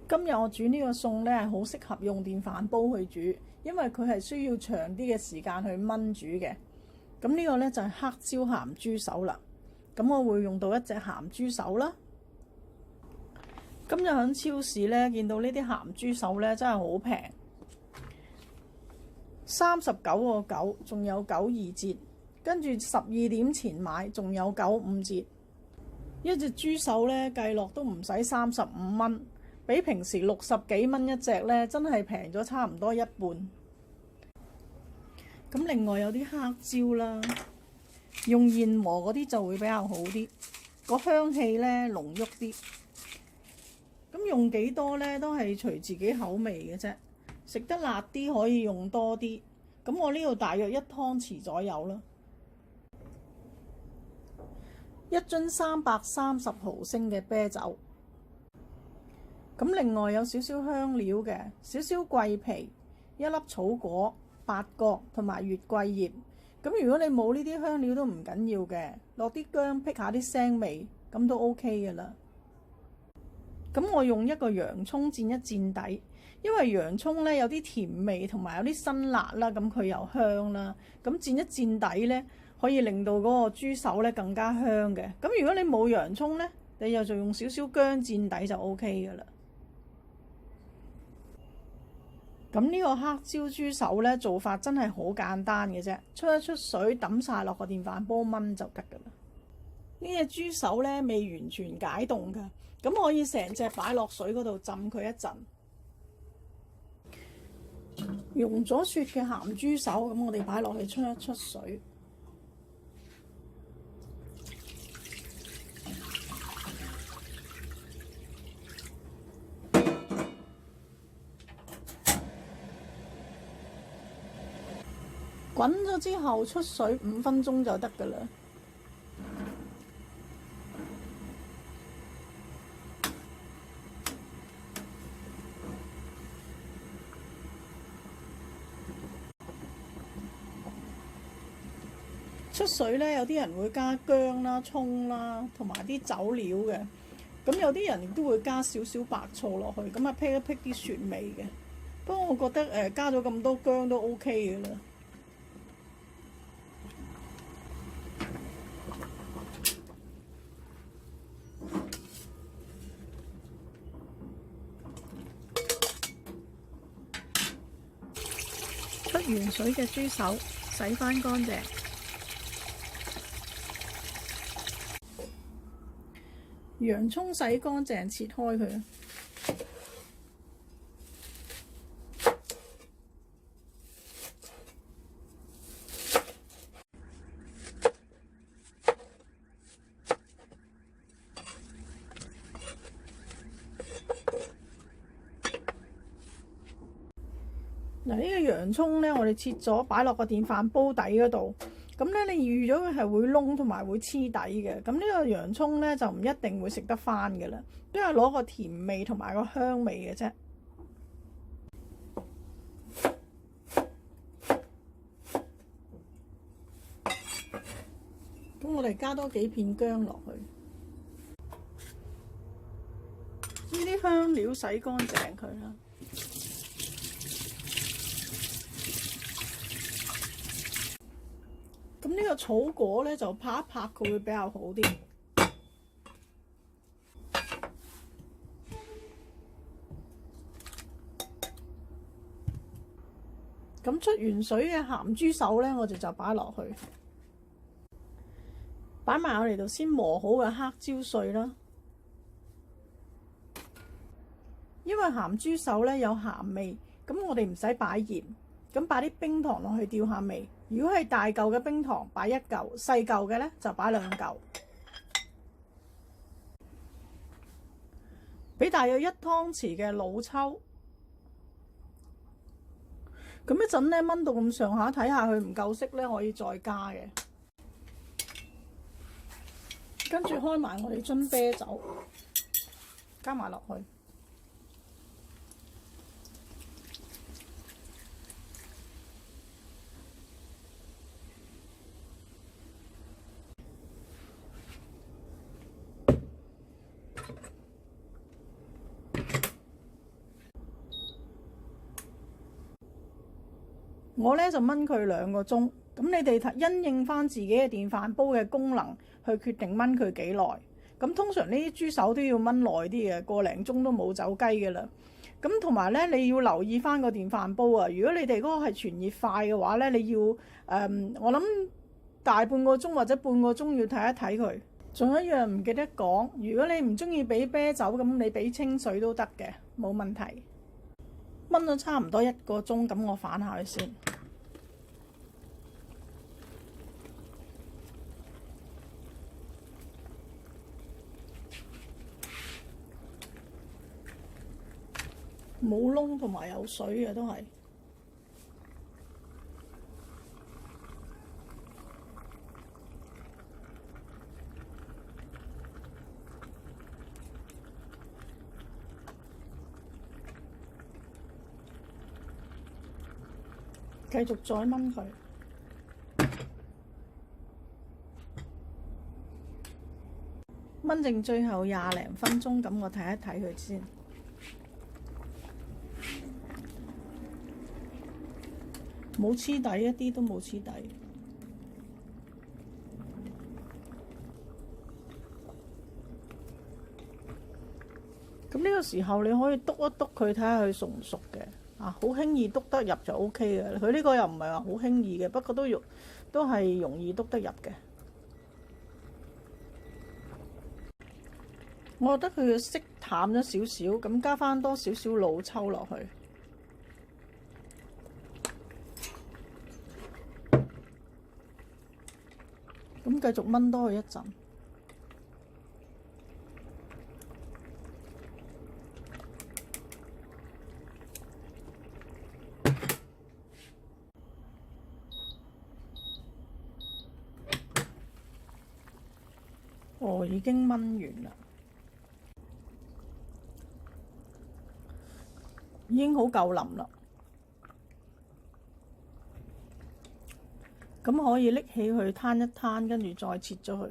今日我煮呢個餸呢，係好適合用電飯煲去煮，因為佢係需要長啲嘅時間去燜煮嘅。咁呢個呢，就係黑椒鹹豬手啦。咁我會用到一隻鹹豬手啦。今日喺超市呢，見到呢啲鹹豬手呢，真係好平，39.9，仲有92折。跟住12點前買，仲有95折。一隻豬手呢，計落都唔使35蚊。比平時60幾蚊一隻呢，真係平咗差唔多一半。咁另外有啲黑椒啦，用燕禾嗰啲就會比較好啲，個香氣呢濃郁啲。咁用幾多呢？都係隨自己口味嘅啫。食得辣啲可以用多啲。咁我呢度大約1湯匙左右啦。一樽330毫升嘅啤酒。咁另外有少少香料嘅，少少桂皮、1粒草果、八角同埋月桂葉。咁如果你冇呢啲香料都唔緊要嘅，落啲薑辟下啲腥味，咁都 OK 嘅啦。咁我用一個洋葱墊一墊底，因為洋葱呢有啲甜味同埋有啲辛辣啦，咁佢又香啦。咁墊一墊底呢，可以令到嗰個豬手呢更加香嘅。咁如果你冇洋葱呢，你又就用少少薑墊底就 OK 嘅啦。咁呢個黑椒豬手呢，做法真係好簡單嘅啫，出一出水揼晒落個電飯煲燜就得噶啦。呢隻豬手呢，未完全解凍噶，咁可以成隻擺落水嗰度浸佢一陣。溶咗雪嘅鹹豬手，咁我哋擺落去出一出水。滾咗之後出水5分鐘就得㗎啦。出水呢，有啲人會加薑啦、葱啦，同埋啲酒料嘅。咁有啲人亦都會加少少白醋落去，咁啊辟一辟啲雪味嘅。不過我覺得加咗咁多薑都 OK 嘅啦。出完水嘅豬手洗返乾淨，洋葱洗乾淨切開佢。嗱，呢個洋葱呢，我哋切咗擺落個電飯煲底嗰度。咁呢，你預咗佢係會燶同埋會黐底嘅。咁呢個洋葱呢，就唔一定會食得返嘅啦，都係攞個甜味同埋個香味嘅啫。咁我哋加多幾片薑落去。呢啲香料洗乾淨佢啦。咁呢個草果呢，就拍一拍佢會比較好啲。咁出完水嘅鹹豬手呢，我哋就擺落去，擺埋我哋度先磨好嘅黑椒碎啦。因為鹹豬手呢有鹹味，咁我哋唔使擺鹽，咁擺啲冰糖落去調下味。如果係大嚿嘅冰糖，擺1嚿；細嚿嘅呢，就擺2嚿。俾大約1湯匙嘅老抽。咁一陣呢，燜到咁上下，睇下佢唔夠色呢，可以再加嘅。跟住開埋我哋樽啤酒，加埋落去。我咧就燜佢2個鐘。咁你哋因應翻自己嘅電飯煲嘅功能去決定燜佢幾耐。咁通常呢啲豬手都要燜耐啲嘅，個零鐘都冇走雞嘅啦。咁同埋咧，你要留意翻個電飯煲啊。如果你哋嗰個係傳熱快嘅話咧，你要我諗大半個鐘或者半個鐘要睇一睇佢。仲有一樣唔記得講，如果你唔中意俾啤酒，咁你俾清水都得嘅，冇問題。燜咗差唔多1個鐘，咁我反下佢先。冇窿同埋有水嘅都係。繼續再燜佢，燜剩最後20零分鐘，咁我睇一睇佢先。冇黐底，一啲都冇黐底。咁呢個時候你可以篤一篤佢，睇下佢熟唔熟嘅。好輕易篤得入就 OK 嘅。佢呢個又唔係話好輕易嘅，不過都係容易篤得入嘅。我覺得佢嘅色淡咗少少，咁加翻多少少老抽落去。咁繼續燜多佢一陣。已經燜完啦，已經好夠腍啦。咁可以拎起去攤一攤，跟住再切咗佢。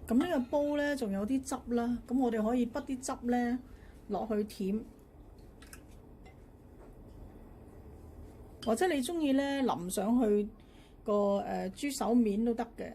咁呢個煲咧，仲有啲汁啦，咁我哋可以滗啲汁咧落去舔，或者你中意咧淋上去個豬手面都得嘅。